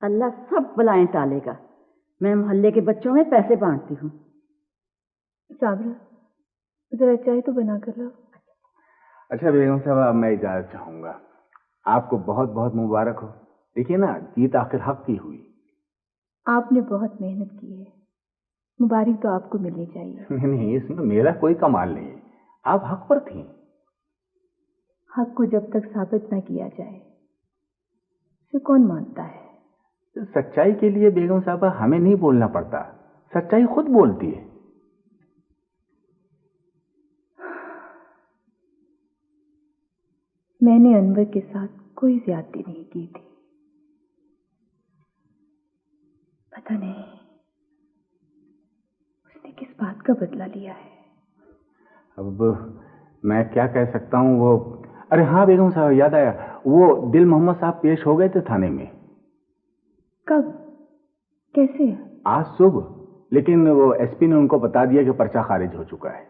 اللہ سب بلائیں ٹالے گا. میں محلے کے بچوں میں پیسے بانٹتی ہوں. صابرہ ذرا چائے تو بنا کر لاؤ. اچھا بیگم صاحب اب میں اجازت چاہوں گا. آپ کو بہت بہت مبارک ہو. دیکھیے نا جیت آخر حق کی ہوئی. آپ نے بہت محنت کی ہے, مبارک تو آپ کو ملنی چاہیے. نہیں اس میں میرا کوئی کمال نہیں ہے, آپ حق پر تھیں. حق کو جب تک ثابت نہ کیا جائے اسے کون مانتا ہے؟ سچائی کے لیے بیگم صاحبہ ہمیں نہیں بولنا پڑتا, سچائی خود بولتی ہے. میں نے انور کے ساتھ کوئی زیادتی نہیں کی تھی. پتہ نہیں اس نے کس بات کا بدلہ لیا ہے. اب میں کیا کہہ سکتا ہوں. وہ ارے ہاں بیگم صاحب یاد آیا, وہ دل محمد صاحب پیش ہو گئے تھے تھانے میں. کب؟ کیسے؟ آج صبح, لیکن وہ ایس پی نے ان کو بتا دیا کہ پرچہ خارج ہو چکا ہے.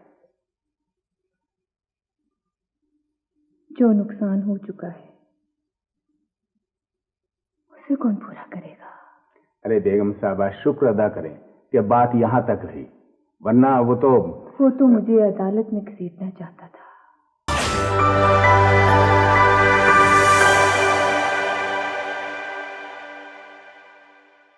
جو نقصان ہو چکا ہے اسے کون پورا کرے گا؟ ارے بیگم صاحبہ شکر ادا کریں کہ بات یہاں تک رہی, ورنہ وہ تو مجھے عدالت میں گھسیٹنا چاہتا تھا.